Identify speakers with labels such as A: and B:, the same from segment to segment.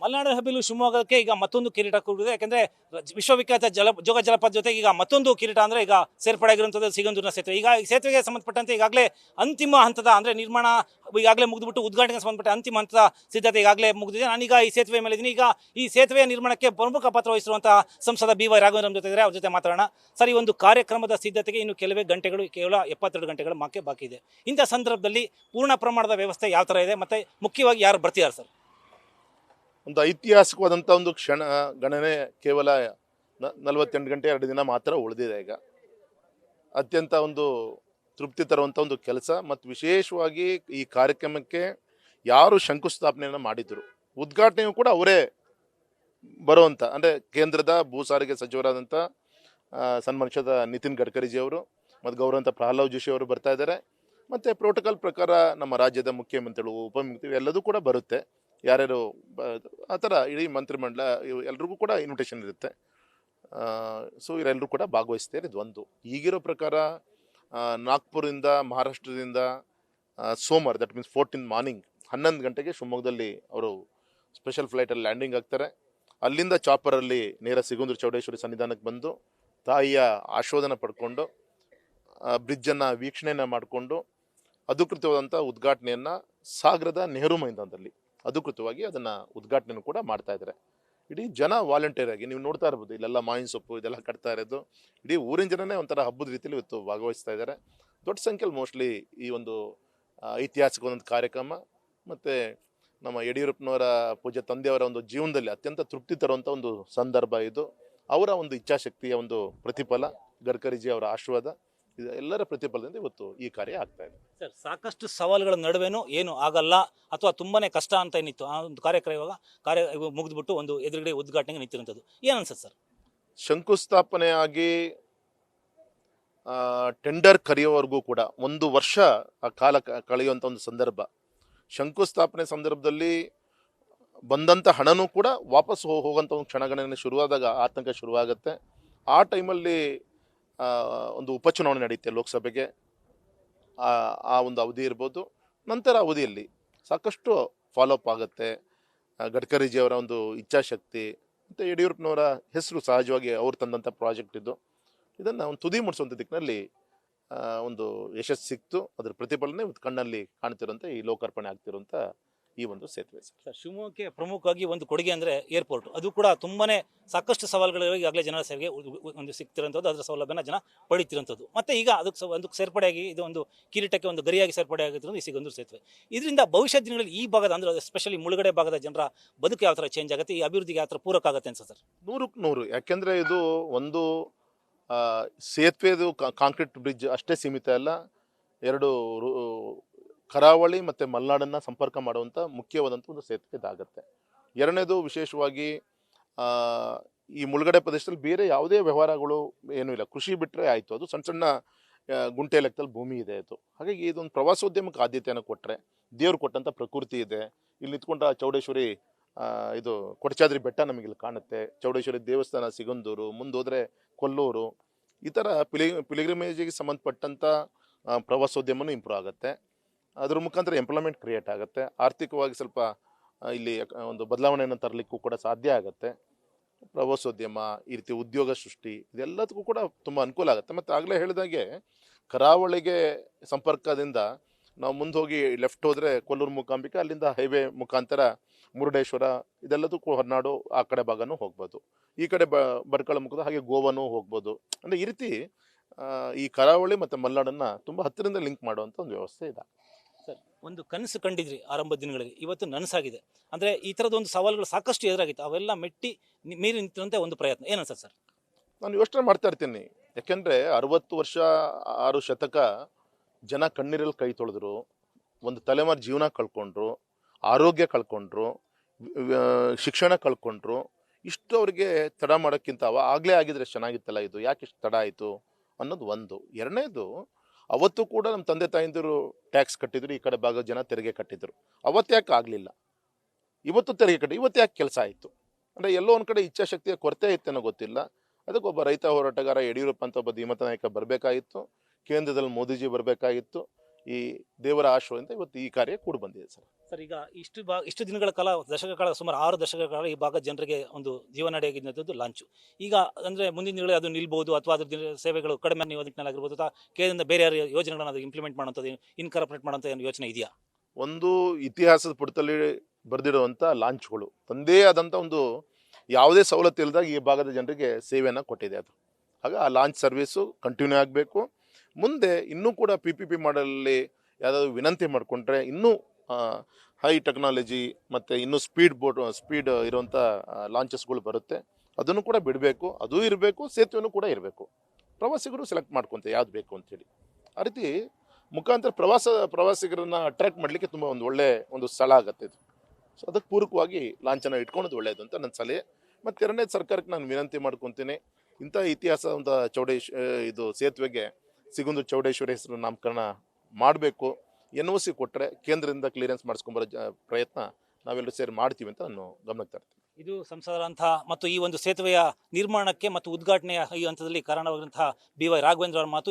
A: ಮಲೆನಾಡು ಹೆಬ್ಬಿಲು ಶಿವಮೊಗ್ಗಕ್ಕೆ ಈಗ ಮತ್ತೊಂದು ಕಿರೀಟ ಕೂಡಿದೆ. ಯಾಕಂದ್ರೆ ವಿಶ್ವವಿಖ್ಯಾತ ಜೋಗ ಜಲಪಾತ ಜೊತೆಗೆ ಈಗ ಮತ್ತೊಂದು ಕಿರೀಟ ಅಂದ್ರೆ ಈಗ ಸೇರ್ಪಡೆ ಆಗಿರುವಂಥದ್ದು ಸಿಗಂದೂರಿನ ಸೇತುವೆ. ಈಗ ಈ ಸೇತುವೆಗೆ ಸಂಬಂಧಪಟ್ಟಂತೆ ಈಗಾಗಲೇ ಅಂತಿಮ ಹಂತದ ಅಂದ್ರೆ ನಿರ್ಮಾಣ ಈಗಾಗಲೇ ಮುಗಿದ್ಬಿಟ್ಟು ಉದ್ಘಾಟನೆಗೆ ಸಂಬಂಧಪಟ್ಟ ಅಂತಿಮ ಹಂತದ ಸಿದ್ಧತೆ ಈಗಾಗಲೇ ಮುಗಿದಿದೆ. ನಾನೀಗ ಈ ಸೇತುವೆ ಮೇಲೆ ಇದ್ದೀನಿ. ಈಗ ಈ ಸೇತುವೆಯ ನಿರ್ಮಾಣಕ್ಕೆ ಪ್ರಮುಖ ಪಾತ್ರ ವಹಿಸಿರುವಂತಹ ಸಂಸದ BY ರಾಘವೇಂದ್ರ ನಮ್ಮ ಜೊತೆ ಇದ್ದಾರೆ. ಅವ್ರ ಜೊತೆ ಮಾತಾಡೋಣ. ಸರ್, ಈ ಒಂದು ಕಾರ್ಯಕ್ರಮದ ಸಿದ್ಧತೆಗೆ ಇನ್ನು ಕೆಲವೇ ಗಂಟೆಗಳು, ಕೇವಲ 72 ಗಂಟೆಗಳ ಬಾಕಿ ಇದೆ. ಇಂಥ ಸಂದರ್ಭದಲ್ಲಿ ಪೂರ್ಣ ಪ್ರಮಾಣದ ವ್ಯವಸ್ಥೆ ಯಾವ ಥರ ಇದೆ ಮತ್ತೆ ಮುಖ್ಯವಾಗಿ ಯಾರು ಬರ್ತಿದ್ದಾರೆ ಸರ್?
B: ಒಂದು ಐತಿಹಾಸಿಕವಾದಂಥ ಒಂದು ಕ್ಷಣ ಗಣನೆ ಕೇವಲ 48 ಗಂಟೆ 2 ದಿನ ಮಾತ್ರ ಉಳಿದಿದೆ. ಈಗ ಅತ್ಯಂತ ಒಂದು ತೃಪ್ತಿ ತರುವಂಥ ಒಂದು ಕೆಲಸ. ಮತ್ತು ವಿಶೇಷವಾಗಿ ಈ ಕಾರ್ಯಕ್ರಮಕ್ಕೆ ಯಾರು ಶಂಕುಸ್ಥಾಪನೆಯನ್ನು ಮಾಡಿದ್ರು, ಉದ್ಘಾಟನೆಯೂ ಕೂಡ ಅವರೇ ಬರುವಂಥ, ಅಂದರೆ ಕೇಂದ್ರದ ಭೂ ಸಾರಿಗೆ ಸಚಿವರಾದಂಥ ಸನ್ಮಾನಿಸಿದ ನಿತಿನ್ ಗಡ್ಕರಿಜಿಯವರು ಮತ್ತು ಗೌರವಂತ ಪ್ರಹ್ಲಾದ್ ಜೋಶಿ ಅವರು ಬರ್ತಾ ಇದ್ದಾರೆ. ಮತ್ತು ಪ್ರೋಟೋಕಾಲ್ ಪ್ರಕಾರ ನಮ್ಮ ರಾಜ್ಯದ ಮುಖ್ಯಮಂತ್ರಿಗಳು, ಉಪಮುಖ್ಯಮಂತ್ರಿ ಎಲ್ಲದೂ ಕೂಡ ಬರುತ್ತೆ. ಯಾರ್ಯಾರು ಆ ಥರ ಇಡೀ ಮಂತ್ರಿಮಂಡಲ ಎಲ್ರಿಗೂ ಕೂಡ ಇನ್ವಿಟೇಷನ್ ಇರುತ್ತೆ. ಸೊ ಇವರೆಲ್ಲರೂ ಕೂಡ ಭಾಗವಹಿಸ್ತಾರೆ. ಇದು ಒಂದು. ಈಗಿರೋ ಪ್ರಕಾರ ನಾಗ್ಪುರದಿಂದ, ಮಹಾರಾಷ್ಟ್ರದಿಂದ ಸೋಮವಾರ, ದಟ್ ಮೀನ್ಸ್ 14 ಮಾರ್ನಿಂಗ್ 11 ಗಂಟೆಗೆ ಶಿವಮೊಗ್ಗದಲ್ಲಿ ಅವರು ಸ್ಪೆಷಲ್ ಫ್ಲೈಟಲ್ಲಿ ಲ್ಯಾಂಡಿಂಗ್ ಆಗ್ತಾರೆ. ಅಲ್ಲಿಂದ ಚಾಪರಲ್ಲಿ ನೇರ ಸಿಗಂದೂರು ಚೌಡೇಶ್ವರಿ ಸನ್ನಿಧಾನಕ್ಕೆ ಬಂದು ತಾಯಿಯ ಆಶೀರ್ವಾದನ ಪಡ್ಕೊಂಡು ಬ್ರಿಡ್ಜನ್ನು ವೀಕ್ಷಣೆಯನ್ನು ಮಾಡಿಕೊಂಡು ಅಧಿಕೃತವಾದಂಥ ಉದ್ಘಾಟನೆಯನ್ನು ಸಾಗರದ ನೆಹರು ಮೈದಾನದಲ್ಲಿ ಅಧಿಕೃತವಾಗಿ ಅದನ್ನು ಉದ್ಘಾಟನೆಯನ್ನು ಕೂಡ ಮಾಡ್ತಾ ಇದ್ದಾರೆ. ಇಡೀ ಜನ ವಾಲಂಟಿಯರ್ ಆಗಿ ನೀವು ನೋಡ್ತಾ ಇರ್ಬೋದು, ಇಲ್ಲೆಲ್ಲ ಮಾವಿನ ಸೊಪ್ಪು ಇದೆಲ್ಲ ಕಟ್ತಾ ಇರೋದು. ಇಡೀ ಊರಿನ ಜನನೇ ಒಂಥರ ಹಬ್ಬದ ರೀತಿಯಲ್ಲಿ ಇವತ್ತು ಭಾಗವಹಿಸ್ತಾ ಇದ್ದಾರೆ. ದೊಡ್ಡ ಸಂಖ್ಯೆಯಲ್ಲಿ ಮೋಸ್ಟ್ಲಿ ಈ ಒಂದು ಐತಿಹಾಸಿಕ ಒಂದು ಕಾರ್ಯಕ್ರಮ ಮತ್ತು ನಮ್ಮ ಯಡಿಯೂರಪ್ಪನವರ ಪೂಜ್ಯ ತಂದೆಯವರ ಒಂದು ಜೀವನದಲ್ಲಿ ಅತ್ಯಂತ ತೃಪ್ತಿ ತರುವಂಥ ಒಂದು ಸಂದರ್ಭ ಇದು. ಅವರ ಒಂದು ಇಚ್ಛಾಶಕ್ತಿಯ ಒಂದು ಪ್ರತಿಫಲ, ಗಡ್ಕರಿಜಿ ಅವರ ಆಶೀರ್ವಾದ, ಇದು ಎಲ್ಲರ ಪ್ರತಿಫಲದಿಂದ ಇವತ್ತು ಈ ಕಾರ್ಯ ಆಗ್ತಾ ಇದೆ.
A: ಸರ್, ಸಾಕಷ್ಟು ಸವಾಲುಗಳ ನಡುವೆನೂ ಏನು ಆಗಲ್ಲ ಅಥವಾ ತುಂಬಾನೇ ಕಷ್ಟ ಅಂತ ಏನಿತ್ತು ಆ ಒಂದು ಕಾರ್ಯ ಮುಗಿದ್ಬಿಟ್ಟು ಒಂದು ಎದುರುಗಡೆ ಉದ್ಘಾಟನೆಗೆ ನಿಂತಿರುವಂಥದ್ದು ಏನು ಅನ್ಸುತ್ತೆ ಸರ್?
B: ಶಂಕುಸ್ಥಾಪನೆಯಾಗಿ ಟೆಂಡರ್ ಕರೆಯೋವರೆಗೂ ಕೂಡ 1 ವರ್ಷ ಆ ಕಾಲ ಕಳೆಯುವಂಥ ಒಂದು ಸಂದರ್ಭ. ಶಂಕುಸ್ಥಾಪನೆ ಸಂದರ್ಭದಲ್ಲಿ ಬಂದಂಥ ಹಣನೂ ಕೂಡ ವಾಪಸ್ ಹೋಗುವಂಥ ಒಂದು ಕ್ಷಣಗಣನೆ ಶುರುವಾದಾಗ ಆತಂಕ ಶುರುವಾಗುತ್ತೆ. ಆ ಟೈಮಲ್ಲಿ ಒಂದು ಉಪಚುನಾವಣೆ ನಡೆಯುತ್ತೆ ಲೋಕಸಭೆಗೆ. ಆ ಒಂದು ಅವಧಿ ಇರ್ಬೋದು. ನಂತರ ಅವಧಿಯಲ್ಲಿ ಸಾಕಷ್ಟು ಫಾಲೋಅಪ್ ಆಗುತ್ತೆ. ಗಡ್ಕರಿಜಿಯವರ ಒಂದು ಇಚ್ಛಾಶಕ್ತಿ ಮತ್ತು ಯಡಿಯೂರಪ್ಪನವರ ಹೆಸರು ಸಹಜವಾಗಿ ಅವ್ರು ತಂದಂಥ ಪ್ರಾಜೆಕ್ಟ್ ಇದು. ಇದನ್ನು ಒಂದು ತುದಿ ಮುಡಿಸುವಂಥ ದಿಕ್ಕಿನಲ್ಲಿ ಒಂದು ಯಶಸ್ಸು ಸಿಕ್ತು. ಅದರ ಪ್ರತಿಫಲನೆ ಕಣ್ಣಲ್ಲಿ ಕಾಣ್ತಿರುವಂಥ ಈ ಲೋಕಾರ್ಪಣೆ ಆಗ್ತಿರುವಂಥ ಈ ಒಂದು ಸೇತುವೆ
A: ಸರ್. ಶಿವಮೊಗ್ಗಕ್ಕೆ ಪ್ರಮುಖವಾಗಿ ಒಂದು ಕೊಡುಗೆ ಅಂದರೆ ಏರ್ಪೋರ್ಟ್. ಅದು ಕೂಡ ತುಂಬಾನೇ ಸಾಕಷ್ಟು ಸವಾಲುಗಳು ಈಗಾಗಲೇ ಜನರ ಸೇವೆಗೆ ಒಂದು ಸಿಗ್ತಿರೋಂಥದ್ದು, ಅದರ ಸೌಲಭ್ಯನ ಜನ ಪಡೀತಿರೋಂಥದ್ದು. ಮತ್ತೆ ಈಗ ಅದಕ್ಕೆ ಸೇರ್ಪಡೆಯಾಗಿ ಇದು ಒಂದು ಕಿರೀಟಕ್ಕೆ ಒಂದು ಗರಿಯಾಗಿ ಸೇರ್ಪಡೆ ಆಗಿರೋದು ಈ ಸಿಗಂದೂರು ಸೇತುವೆ. ಇದರಿಂದ ಭವಿಷ್ಯದ ದಿನಗಳಲ್ಲಿ ಈ ಭಾಗದ ಅಂದರೆ ಎಸ್ಪೆಷಲಿ ಮುಳುಗಡೆ ಭಾಗದ ಜನರ ಬದುಕು ಯಾವ ಥರ ಚೇಂಜ್ ಆಗುತ್ತೆ, ಈ ಅಭಿವೃದ್ಧಿಗೆ ಯಾವ ಥರ ಪೂರಕ ಆಗುತ್ತೆ ಅನ್ಸುತ್ತೆ ಸರ್?
B: 100ಕ್ಕೆ 100. ಯಾಕೆಂದರೆ ಇದು ಒಂದು ಸೇತುವೆದು ಕಾಂಕ್ರೀಟ್ ಬ್ರಿಡ್ಜ್ ಅಷ್ಟೇ ಸೀಮಿತ ಅಲ್ಲ. 2 ಕರಾವಳಿ ಮತ್ತು ಮಲೆನಾಡನ್ನು ಸಂಪರ್ಕ ಮಾಡುವಂಥ ಮುಖ್ಯವಾದಂಥ ಒಂದು ಸೇತುವೆ ಇದಾಗುತ್ತೆ. ಎರಡನೇದು ವಿಶೇಷವಾಗಿ ಈ ಮುಳುಗಡೆ ಪ್ರದೇಶದಲ್ಲಿ ಬೇರೆ ಯಾವುದೇ ವ್ಯವಹಾರಗಳು ಏನೂ ಇಲ್ಲ. ಕೃಷಿ ಬಿಟ್ಟರೆ ಆಯಿತು. ಅದು ಸಣ್ಣ ಸಣ್ಣ ಗುಂಟೆ ಲೆಕ್ಕದಲ್ಲಿ ಭೂಮಿ ಇದೆ ಅದು. ಹಾಗಾಗಿ ಇದೊಂದು ಪ್ರವಾಸೋದ್ಯಮಕ್ಕೆ ಆದ್ಯತೆಯನ್ನು ಕೊಟ್ಟರೆ, ದೇವ್ರು ಕೊಟ್ಟಂಥ ಪ್ರಕೃತಿ ಇದೆ. ಇಲ್ಲಿ ನಿಂತ್ಕೊಂಡ ಚೌಡೇಶ್ವರಿ ಇದು ಕೊಡಚಾದ್ರಿ ಬೆಟ್ಟ ನಮಗಿಲ್ಲಿ ಕಾಣುತ್ತೆ. ಚೌಡೇಶ್ವರಿ ದೇವಸ್ಥಾನ ಸಿಗಂದೂರು, ಮುಂದೋದ್ರೆ ಕೊಲ್ಲೂರು, ಈ ಥರ ಪಿಲಿಗ್ರಿಮೇಜಿಗೆ ಸಂಬಂಧಪಟ್ಟಂಥ ಪ್ರವಾಸೋದ್ಯಮನೂ ಇಂಪ್ರೂವ್ ಆಗುತ್ತೆ. ಅದ್ರ ಮುಖಾಂತರ ಎಂಪ್ಲಾಯ್ಮೆಂಟ್ ಕ್ರಿಯೇಟ್ ಆಗುತ್ತೆ. ಆರ್ಥಿಕವಾಗಿ ಸ್ವಲ್ಪ ಇಲ್ಲಿ ಒಂದು ಬದಲಾವಣೆಯನ್ನು ತರಲಿಕ್ಕೂ ಕೂಡ ಸಾಧ್ಯ ಆಗುತ್ತೆ. ಪ್ರವಾಸೋದ್ಯಮ, ಈ ರೀತಿ ಉದ್ಯೋಗ ಸೃಷ್ಟಿ, ಇದೆಲ್ಲದಕ್ಕೂ ಕೂಡ ತುಂಬ ಅನುಕೂಲ ಆಗುತ್ತೆ. ಮತ್ತು ಆಗಲೇ ಹೇಳಿದಾಗೆ ಕರಾವಳಿಗೆ ಸಂಪರ್ಕದಿಂದ ನಾವು ಮುಂದೆ ಹೋಗಿ ಲೆಫ್ಟ್ ಹೋದರೆ ಕೊಲ್ಲೂರು ಮೂಕಾಂಬಿಕೆ, ಅಲ್ಲಿಂದ ಹೈವೇ ಮುಖಾಂತರ ಮುರುಡೇಶ್ವರ, ಇದೆಲ್ಲದಕ್ಕೂ ಹೊರನಾಡು ಆ ಕಡೆ ಭಾಗನೂ ಹೋಗ್ಬೋದು. ಈ ಕಡೆ ಬರ್ಕಳ ಮುಖದ ಹಾಗೆ ಗೋವಾನೂ ಹೋಗ್ಬೋದು. ಅಂದರೆ ಈ ರೀತಿ ಈ ಕರಾವಳಿ ಮತ್ತು ಮಲೆನಾಡನ್ನು ತುಂಬ ಹತ್ತಿರದಿಂದ ಲಿಂಕ್ ಮಾಡುವಂಥ ಒಂದು ವ್ಯವಸ್ಥೆ ಇದೆ.
A: ಸರ್, ಒಂದು ಕನಸು ಕಂಡಿದ್ರಿ ಆರಂಭದ ದಿನಗಳಲ್ಲಿ, ಇವತ್ತು ನನಸಾಗಿದೆ. ಅಂದರೆ ಈ ಥರದ ಒಂದು ಸವಾಲುಗಳು ಸಾಕಷ್ಟು ಎದುರಾಗಿತ್ತು, ಅವೆಲ್ಲ ಮೆಟ್ಟಿ ಮೀರಿ ನಿಂತಿರುವಂಥ ಒಂದು ಪ್ರಯತ್ನ ಏನು ಅನ್ಸುತ್ತೆ ಸರ್?
B: ನಾನು ಯೋಚನೆ ಮಾಡ್ತಾ ಇರ್ತೀನಿ. ಯಾಕೆಂದರೆ 60 ವರ್ಷ 6 ಶತಕ ಜನ ಕಣ್ಣೀರಲ್ಲಿ ಕೈ ತೊಳೆದ್ರು, ಒಂದು ತಲೆಮಾರು ಜೀವನ ಕಳ್ಕೊಂಡ್ರು, ಆರೋಗ್ಯ ಕಳ್ಕೊಂಡ್ರು, ಶಿಕ್ಷಣ ಕಳ್ಕೊಂಡ್ರು. ಇಷ್ಟು ಅವ್ರಿಗೆ ತಡ ಮಾಡೋಕ್ಕಿಂತ ಆಗಲೇ ಆಗಿದ್ರೆ ಚೆನ್ನಾಗಿತ್ತಲ್ಲ, ಇದು ಯಾಕೆ ಇಷ್ಟು ತಡ ಆಯಿತು ಅನ್ನೋದು ಒಂದು. ಎರಡನೇದು, ಅವತ್ತು ಕೂಡ ನಮ್ಮ ತಂದೆ ತಾಯಿಂದರು ಟ್ಯಾಕ್ಸ್ ಕಟ್ಟಿದ್ರು, ಈ ಕಡೆ ಭಾಗದ ಜನ ತೆರಿಗೆ ಕಟ್ಟಿದ್ರು. ಅವತ್ತು ಯಾಕೆ ಆಗಲಿಲ್ಲ? ಇವತ್ತು ತೆರಿಗೆ ಕಟ್ಟಿ ಇವತ್ತು ಯಾಕೆ ಕೆಲಸ ಆಯಿತು? ಅಂದರೆ ಎಲ್ಲೋ ಒಂದು ಕಡೆ ಇಚ್ಛಾಶಕ್ತಿಯ ಕೊರತೆ ಇತ್ತೇನೋ ಗೊತ್ತಿಲ್ಲ. ಅದಕ್ಕೊಬ್ಬ ರೈತ ಹೋರಾಟಗಾರ ಯಡಿಯೂರಪ್ಪ ಅಂತ ಒಬ್ಬ ಧೀಮಂತ ನಾಯಕ ಬರಬೇಕಾಗಿತ್ತು. ಕೇಂದ್ರದಲ್ಲಿ ಮೋದಿಜಿ ಬರಬೇಕಾಗಿತ್ತು. ಈ ದೇವರ ಆಶೀರ್ವಾದದಿಂದ ಇವತ್ತು ಈ ಕಾರ್ಯ ಕೂಡ ಬಂದಿದೆ ಸರ್.
A: ಸರ್, ಈಗ ಇಷ್ಟು ದಿನಗಳ ಕಾಲ, ದಶಕಗಳ ಕಾಲ, ಸುಮಾರು 6 ದಶಕಗಳ ಕಾಲ ಈ ಭಾಗದ ಜನರಿಗೆ ಒಂದು ಜೀವನಾಡಿಯಾಗಿದ್ದು ಲಾಂಚು. ಈಗ ಅಂದ್ರೆ ಮುಂದಿನ ದಿನಗಳಲ್ಲಿ ಅದು ನಿಲ್ಬಹುದು, ಅಥವಾ ಅದ್ರ ಸೇವೆಗಳು ಕಡಿಮೆ ನಿಟ್ಟಿನಲ್ಲಾಗಿರ್ಬೋದು, ಅಥವಾ ಕೇಂದ್ರದಿಂದ ಬೇರೆ ಯಾರು ಯೋಜನೆಗಳನ್ನ ಅದು ಇಂಪ್ಲಿಮೆಂಟ್ ಮಾಡುವಂಥದ್ದು, ಇನ್ಕಾರ್ಪೊರೇಟ್ ಮಾಡುವಂಥ ಏನು ಯೋಚನೆ ಇದೆಯಾ?
B: ಒಂದು ಇತಿಹಾಸದ ಪುಟದಲ್ಲಿ ಬರೆದಿರುವಂಥ ಲಾಂಚ್ಗಳು ತಂದೇ ಆದಂಥ ಒಂದು ಯಾವುದೇ ಸವಲತ್ತು ಇಲ್ಲದಾಗ ಈ ಭಾಗದ ಜನರಿಗೆ ಸೇವೆಯನ್ನು ಕೊಟ್ಟಿದೆ ಅದು. ಆಗ ಆ ಲಾಂಚ್ ಸರ್ವಿಸು ಕಂಟಿನ್ಯೂ ಆಗಬೇಕು. ಮುಂದೆ ಇನ್ನೂ ಕೂಡ PPP ಮಾಡಲಲ್ಲಿ ಯಾವುದಾದ್ರು ವಿನಂತಿ ಮಾಡಿಕೊಂಡ್ರೆ ಇನ್ನೂ ಹೈ ಟೆಕ್ನಾಲಜಿ ಮತ್ತು ಇನ್ನೂ ಸ್ಪೀಡ್ ಇರುವಂಥ ಲಾಂಚಸ್ಗಳು ಬರುತ್ತೆ. ಅದನ್ನು ಕೂಡ ಬಿಡಬೇಕು, ಅದೂ ಇರಬೇಕು, ಸೇತುವೆನೂ ಕೂಡ ಇರಬೇಕು. ಪ್ರವಾಸಿಗರು ಸೆಲೆಕ್ಟ್ ಮಾಡ್ಕೊತಾರೆ ಯಾವ್ದು ಬೇಕು ಅಂತೇಳಿ. ಆ ರೀತಿ ಮುಖಾಂತರ ಪ್ರವಾಸಿಗರನ್ನ ಅಟ್ರಾಕ್ಟ್ ಮಾಡಲಿಕ್ಕೆ ತುಂಬ ಒಂದು ಸ್ಥಳ ಆಗುತ್ತೆ ಇದು. ಸೊ ಅದಕ್ಕೆ ಪೂರಕವಾಗಿ ಲಾಂಛನ ಇಟ್ಕೊಳೋದು ಒಳ್ಳೆಯದು ಅಂತ ನನ್ನ ಸಲಹೆ. ಮತ್ತು ಎರಡನೇದು, ಸರ್ಕಾರಕ್ಕೆ ನಾನು ವಿನಂತಿ ಮಾಡ್ಕೊತೀನಿ, ಇಂಥ ಇತಿಹಾಸ ಒಂದು ಇದು ಸೇತುವೆಗೆ ಸಿಗುಂದು ಚೌಡೇಶ್ವರಿ ಹೆಸರು ನಾಮಕರಣ ಮಾಡಬೇಕು. NOC ಕೊಟ್ಟರೆ ಕೇಂದ್ರದಿಂದ ಕ್ಲಿಯರೆನ್ಸ್ ಮಾಡಿಸ್ಕೊಂಬರೋ ಪ್ರಯತ್ನ ನಾವೆಲ್ಲರೂ ಸೇರಿ ಮಾಡ್ತೀವಿ ಅಂತ ನಾನು ಗಮನಕ್ಕೆ ತರ್ತೀನಿ.
A: ಇದು ಸಂಸದರಂತಹ ಮತ್ತು ಈ ಒಂದು ಸೇತುವೆಯ ನಿರ್ಮಾಣಕ್ಕೆ ಮತ್ತು ಉದ್ಘಾಟನೆಯ ಈ ಹಂತದಲ್ಲಿ ಕಾರಣವಾಗಿರುವಂತಹ BY ರಾಘವೇಂದ್ರ ಅವರ ಮಾತು.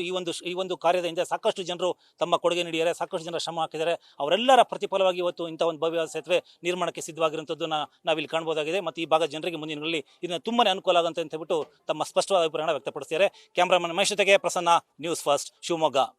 A: ಈ ಒಂದು ಕಾರ್ಯದ ಹಿಂದೆ ಸಾಕಷ್ಟು ಜನರು ತಮ್ಮ ಕೊಡುಗೆ ನೀಡಿದ್ದಾರೆ, ಸಾಕಷ್ಟು ಜನರ ಶ್ರಮ ಹಾಕಿದ್ದಾರೆ. ಅವರೆಲ್ಲರ ಪ್ರತಿಫಲವಾಗಿ ಇವತ್ತು ಇಂಥ ಒಂದು ಭವ್ಯ ಸೇತುವೆ ನಿರ್ಮಾಣಕ್ಕೆ ಸಿದ್ಧವಾಗಿರುವಂಥದ್ದನ್ನ ನಾವಿಲ್ಲಿ ಕಾಣಬಹುದಾಗಿದೆ. ಮತ್ತು ಈ ಭಾಗದ ಜನರಿಗೆ ಮುಂದಿನ ದಿನಗಳಲ್ಲಿ ಇದನ್ನು ತುಂಬಾನೇ ಅನುಕೂಲ ಆಗುತ್ತೆ ಅಂತ ಹೇಳ್ಬಿಟ್ಟು ತಮ್ಮ ಸ್ಪಷ್ಟವಾದ ಅಭಿಪ್ರಾಯ ವ್ಯಕ್ತಪಡಿಸಿದ್ದಾರೆ. ಕ್ಯಾಮರಾಮನ್ ಮಹೇಶ್ ಜೊತೆಗೆ ಪ್ರಸನ್ನ, ನ್ಯೂಸ್ ಫಸ್ಟ್, ಶಿವಮೊಗ್ಗ.